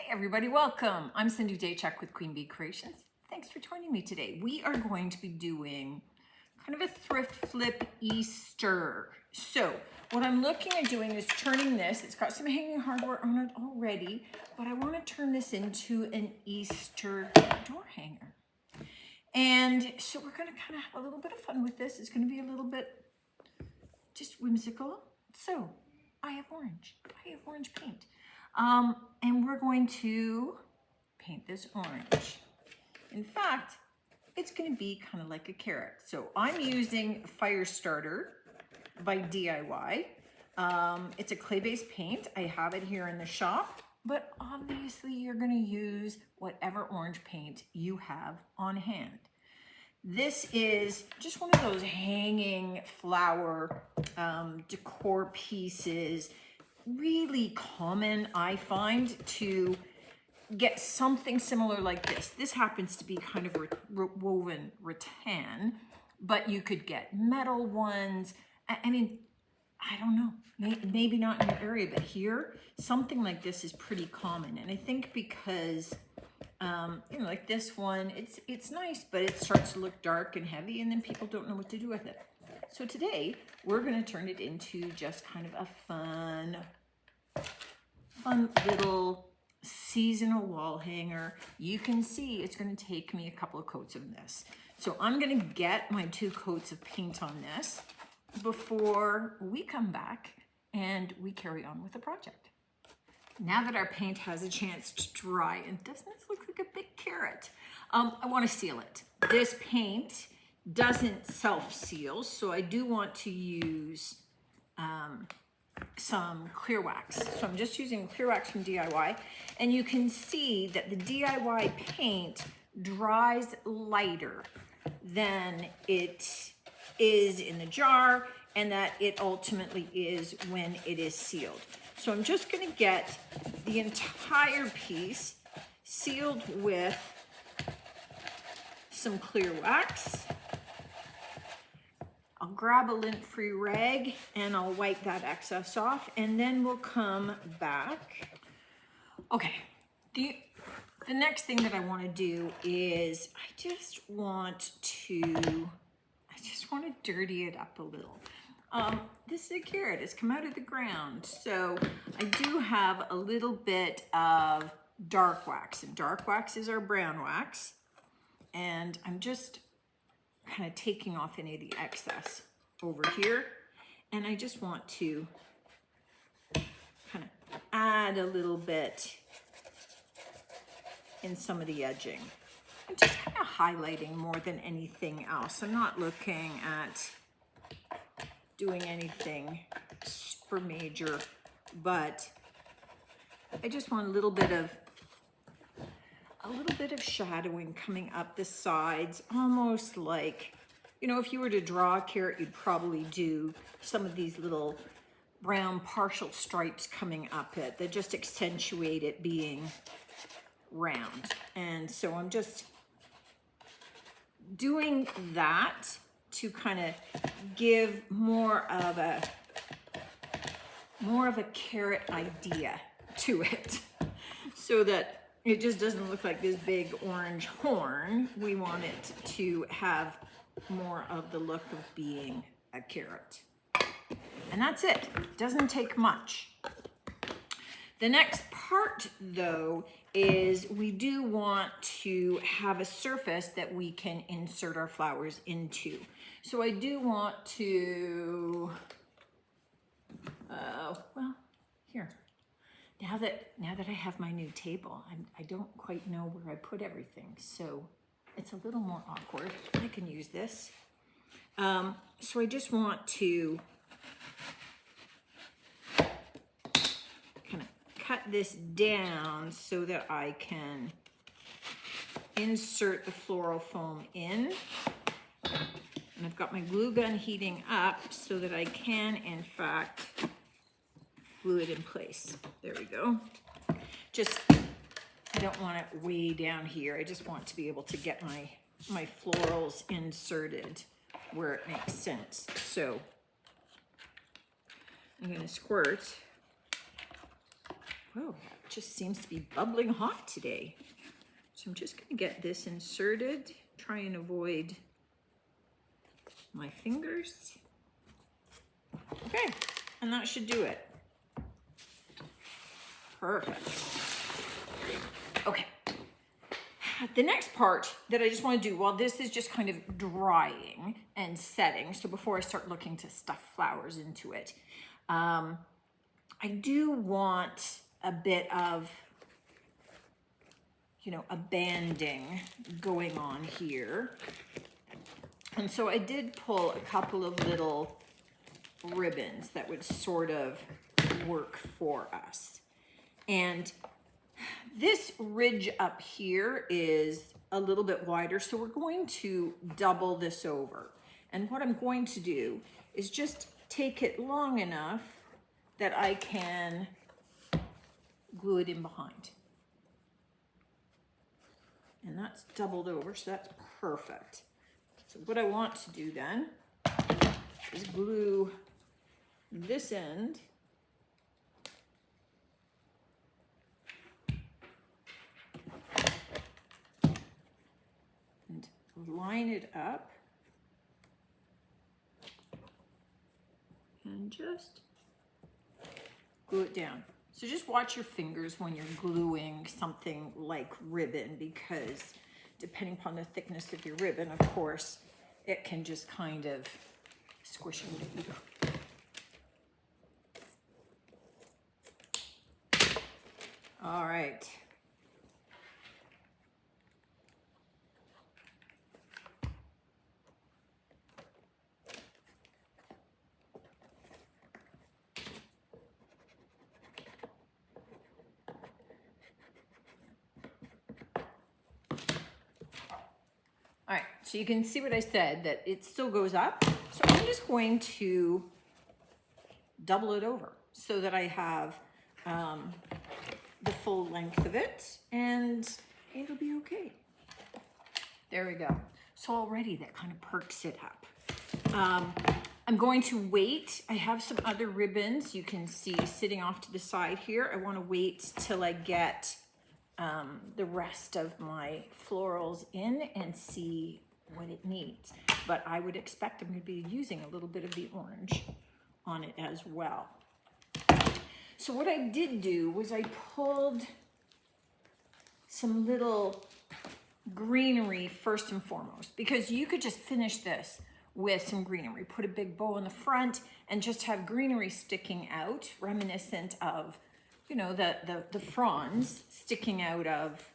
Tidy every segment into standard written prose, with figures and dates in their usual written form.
Everybody, welcome. I'm Cindy Daychuk with Queen Bee Creations. Thanks for joining me today. We are going to be doing kind of a thrift flip Easter. So what I'm looking at doing is turning this, it's got some hanging hardware on it already, but I want to turn this into an Easter door hanger. And so we're going to kind of have a little bit of fun with this. It's going to be a little bit just whimsical. So I have orange paint. And we're going to paint this orange. In fact, it's going to be kind of like a carrot. So I'm using Fire Starter by DIY. It's a clay-based paint. I have it here in the shop, but obviously you're going to use whatever orange paint you have on hand. This is just one of those hanging flower decor pieces. Really common, I find, to get something similar like this. This happens to be kind of woven rattan, but you could get metal ones. I mean, I don't know, maybe not in your area, but here, something like this is pretty common. And I think because, you know, like this one, it's nice, but it starts to look dark and heavy, and then people don't know what to do with it. So today, we're gonna turn it into just kind of a fun little seasonal wall hanger. You can see it's going to take me a couple of coats of this. So I'm going to get my 2 coats of paint on this before we come back and we carry on with the project. Now that our paint has a chance to dry, and doesn't this look like a big carrot? I want to seal it. This paint doesn't self-seal, so I do want to use some clear wax. So I'm just using clear wax from DIY, and you can see that the DIY paint dries lighter than it is in the jar, and that it ultimately is when it is sealed. So I'm just going to get the entire piece sealed with some clear wax. I'll grab a lint-free rag and I'll wipe that excess off, and then we'll come back. Okay, the next thing that I want to do is I just want to dirty it up a little. This is a carrot. It's come out of the ground, so I do have a little bit of dark wax, and dark wax is our brown wax, and I'm just kind of taking off any of the excess over here, and I just want to kind of add a little bit in some of the edging. I'm just kind of highlighting more than anything else. I'm not looking at doing anything super major, but I just want a little bit of shadowing coming up the sides, almost like, you know, if you were to draw a carrot, you'd probably do some of these little brown partial stripes coming up it that just accentuate it being round. And so I'm just doing that to kind of give more of a carrot idea to it, so that it just doesn't look like this big orange horn. We want it to have more of the look of being a carrot. And that's it. Doesn't take much. The next part, though, is we do want to have a surface that we can insert our flowers into. So I do want to, well, here. Now that I have my new table, I don't quite know where I put everything, so it's a little more awkward. I can use this. So I just want to kind of cut this down so that I can insert the floral foam in. And I've got my glue gun heating up so that I can, in fact, glue it in place. There we go. Just, I don't want it way down here. I just want to be able to get my florals inserted where it makes sense. So I'm going to squirt. Whoa, just seems to be bubbling hot today. So I'm just going to get this inserted, try and avoid my fingers. Okay, and that should do it. Perfect. Okay. The next part that I just want to do, while this is just kind of drying and setting, so before I start looking to stuff flowers into it, I do want a bit of, you know, a banding going on here. And so I did pull a couple of little ribbons that would sort of work for us. And this ridge up here is a little bit wider, so we're going to double this over. And what I'm going to do is just take it long enough that I can glue it in behind. And that's doubled over, so that's perfect. So what I want to do then is glue this end and line it up and just glue it down. So just watch your fingers when you're gluing something like ribbon, because depending upon the thickness of your ribbon, of course, it can just kind of squish into you. All right. All right, so you can see what I said, that it still goes up. So I'm just going to double it over so that I have the full length of it, and it'll be okay. There we go. So already that kind of perks it up. I'm going to wait. I have some other ribbons you can see sitting off to the side here. I want to wait till I get the rest of my florals in and see what it needs. But I would expect I'm going to be using a little bit of the orange on it as well. So what I did do was I pulled some little greenery first and foremost, because you could just finish this with some greenery. Put a big bow in the front and just have greenery sticking out, reminiscent of, you know, the fronds sticking off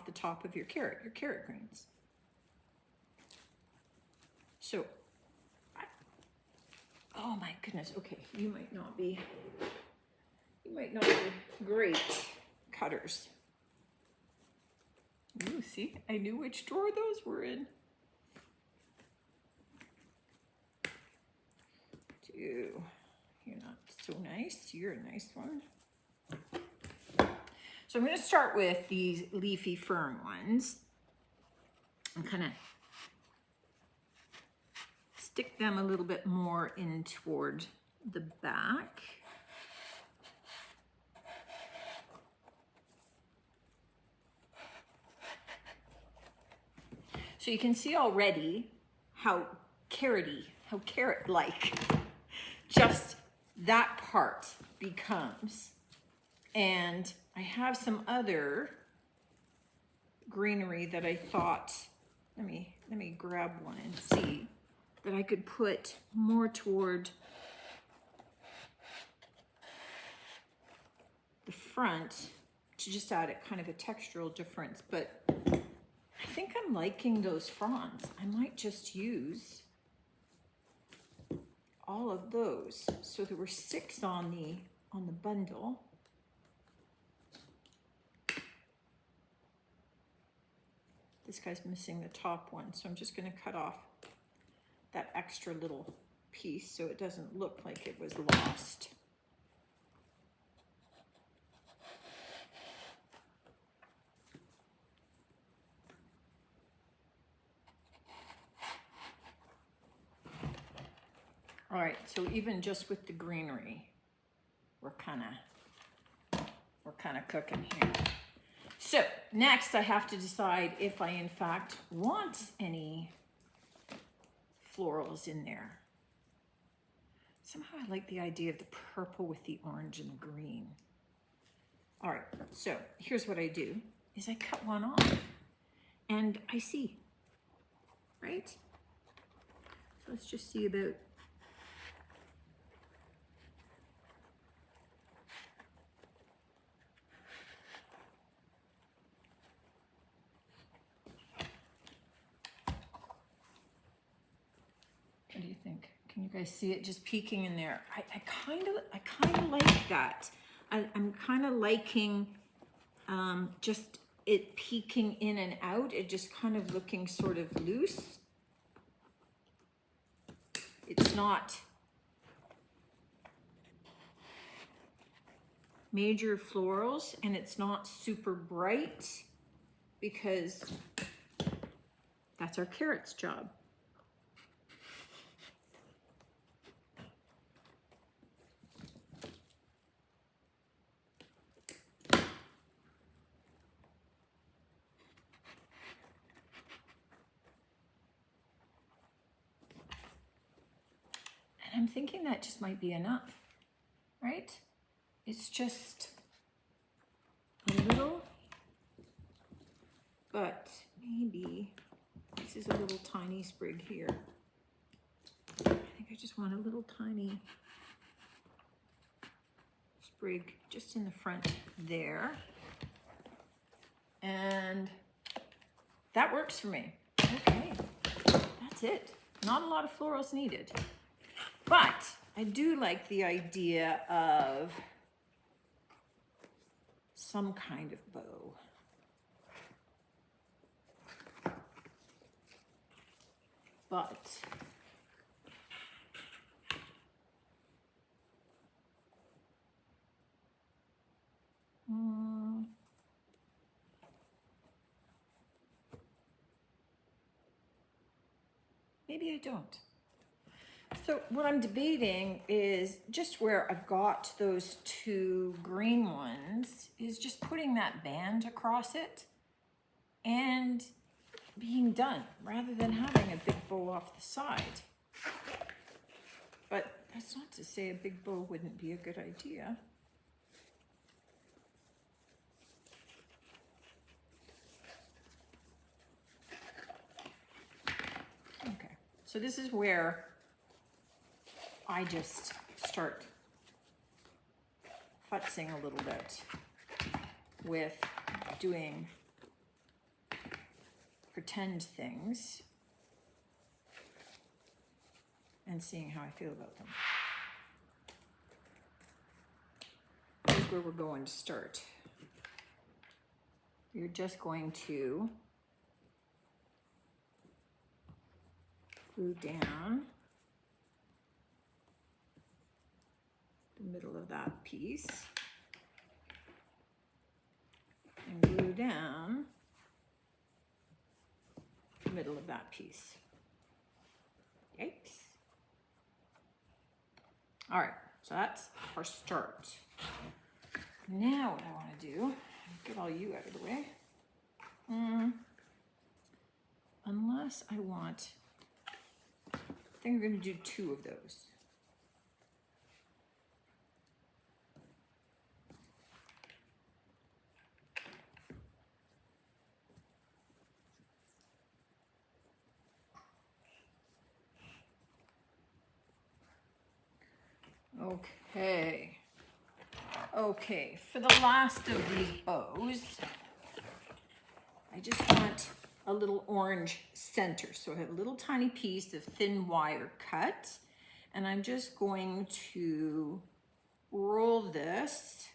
the top of your carrot greens. So, oh my goodness, okay, you might not be great cutters. Ooh, see, I knew which drawer those were in. Two, you're not so nice, you're a nice one. So I'm going to start with these leafy fern ones and kind of stick them a little bit more in toward the back. So you can see already how carrot-like just that part becomes. And I have some other greenery that I thought, let me grab one and see, that I could put more toward the front to just add it kind of a textural difference. But I think I'm liking those fronds. I might just use all of those. So there were 6 on the bundle. This guy's missing the top one, so I'm just going to cut off that extra little piece so it doesn't look like it was lost. All right, so even just with the greenery, we're kind of kind of cooking here. So next I have to decide if I in fact want any florals in there. Somehow I like the idea of the purple with the orange and the green. All right, so here's what I do, is I cut one off and I see, right? So let's just see about what do you think? Can you guys see it just peeking in there? I kind of like that. I'm kind of liking just it peeking in and out. It just kind of looking sort of loose. It's not major florals and it's not super bright because that's our carrot's job. I'm thinking that just might be enough, right? It's just a little, but maybe this is a little tiny sprig here. I think I just want a little tiny sprig just in the front there. And that works for me. Okay, that's it. Not a lot of florals needed. But I do like the idea of some kind of bow. But maybe I don't. So what I'm debating is just where I've got those two green ones is just putting that band across it and being done rather than having a big bow off the side. But that's not to say a big bow wouldn't be a good idea. Okay, so this is where I just start futzing a little bit with doing pretend things and seeing how I feel about them. Here's where we're going to start. You're just going to glue down the middle of that piece and glue down the middle of that piece. Yikes. All right, so that's our start. Now what I want to do, get all you out of the way. Unless I want, I think we're going to do two of those. Okay, for the last of these bows, I just want a little orange center. So I have a little tiny piece of thin wire cut, and I'm just going to roll this,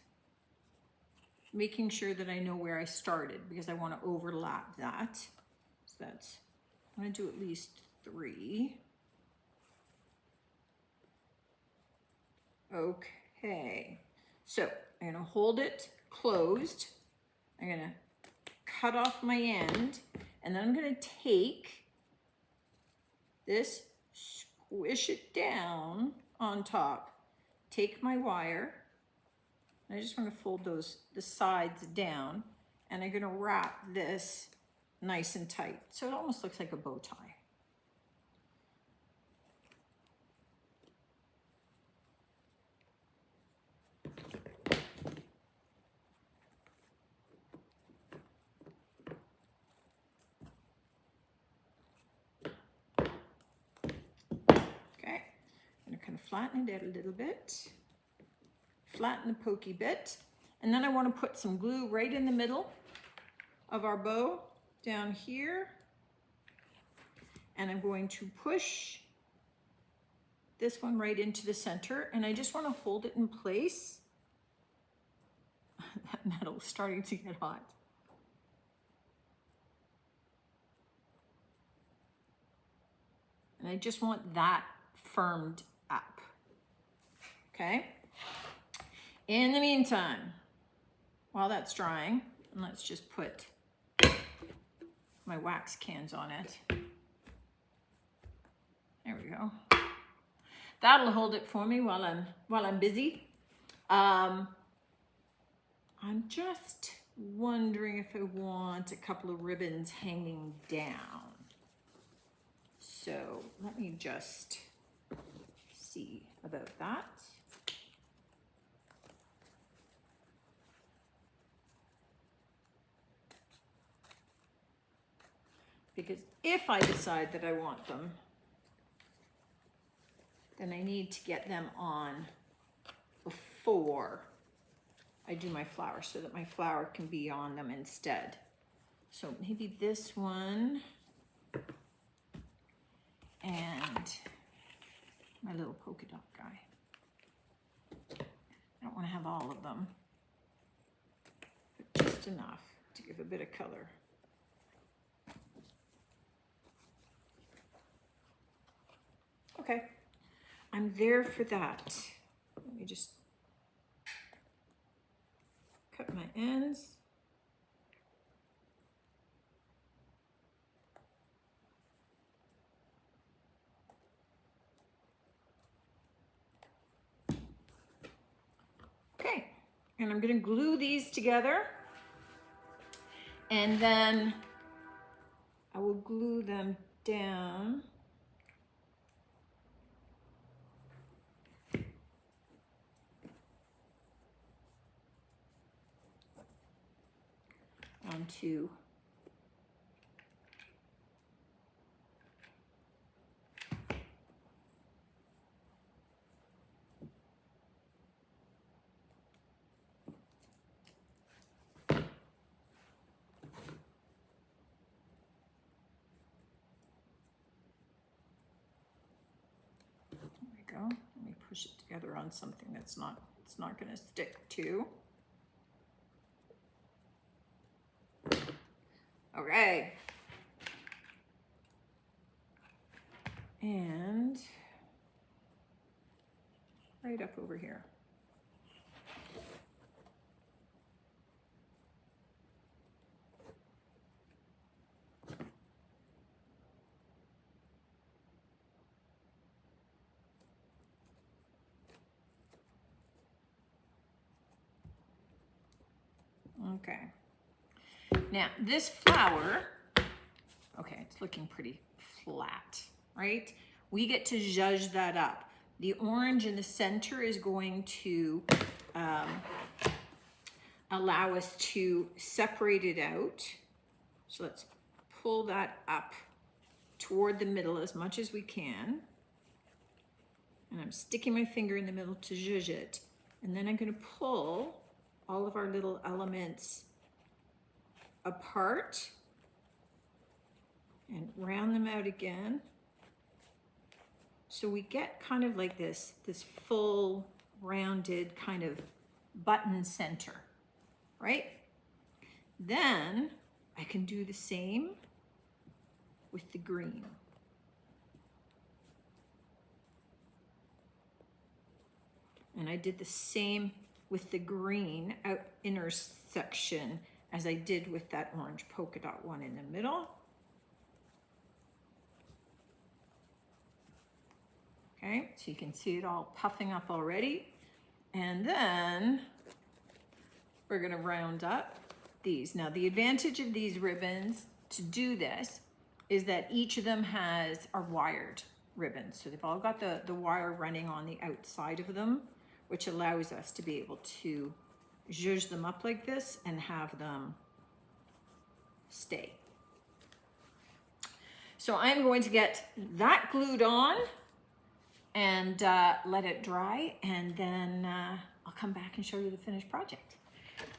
making sure that I know where I started because I want to overlap that. So that's, I'm going to do at least 3. Okay, so I'm going to hold it closed. I'm going to cut off my end, and then I'm going to take this, squish it down on top, take my wire, And I just want to fold the sides down, and I'm going to wrap this nice and tight. So it almost looks like a bow tie. Flatten it out a little bit, flatten the pokey bit, and then I want to put some glue right in the middle of our bow down here, and I'm going to push this one right into the center, and I just want to hold it in place. That metal is starting to get hot. And I just want that firmed up. Okay. In the meantime, while that's drying, let's just put my wax cans on it. There we go. That'll hold it for me while I'm busy. I'm just wondering if I want a couple of ribbons hanging down. So let me just see about that. Because if I decide that I want them, then I need to get them on before I do my flower so that my flower can be on them instead. So maybe this one and my little polka dot guy. I don't want to have all of them, but just enough to give a bit of color. Okay, I'm there for that. Let me just cut my ends. Okay, and I'm going to glue these together, and then I will glue them down onto go. Let me push it together on something it's not going to stick to. Okay. And right up over here. Okay. Now this flower, okay, it's looking pretty flat, right? We get to zhuzh that up. The orange in the center is going to allow us to separate it out. So let's pull that up toward the middle as much as we can. And I'm sticking my finger in the middle to zhuzh it. And then I'm going to pull all of our little elements apart and round them out again. So we get kind of like this full rounded kind of button center, right? Then I can do the same with the green. And I did the same with the green out intersection as I did with that orange polka dot one in the middle. Okay, so you can see it all puffing up already. And then we're gonna round up these. Now the advantage of these ribbons to do this is that each of them are wired ribbons. So they've all got the wire running on the outside of them, which allows us to be able to zhuzh them up like this and have them stay. So I'm going to get that glued on and let it dry, and then I'll come back and show you the finished project.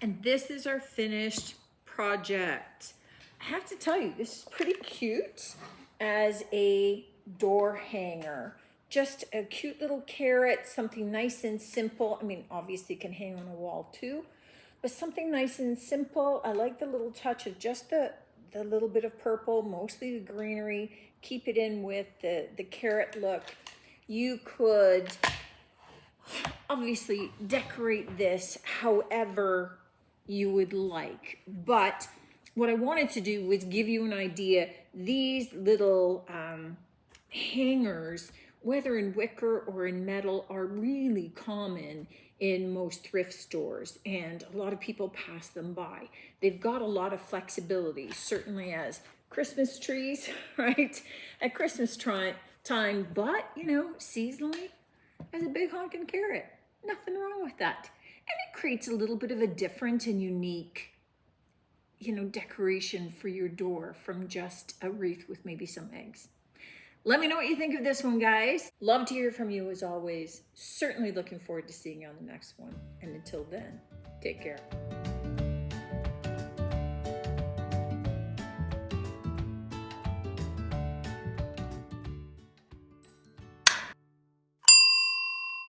And this is our finished project. I have to tell you, this is pretty cute as a door hanger. Just a cute little carrot, something nice and simple. I mean, obviously it can hang on a wall too, but something nice and simple. I like the little touch of just the little bit of purple, mostly the greenery. Keep it in with the carrot look. You could obviously decorate this however you would like, but what I wanted to do was give you an idea. These little hangers, whether in wicker or in metal, are really common in most thrift stores, and a lot of people pass them by. They've got a lot of flexibility, certainly as Christmas trees, right? At Christmas time, but you know, seasonally, as a big honking carrot. Nothing wrong with that. And it creates a little bit of a different and unique, you know, decoration for your door from just a wreath with maybe some eggs. Let me know what you think of this one, guys. Love to hear from you as always. Certainly looking forward to seeing you on the next one. And until then, take care.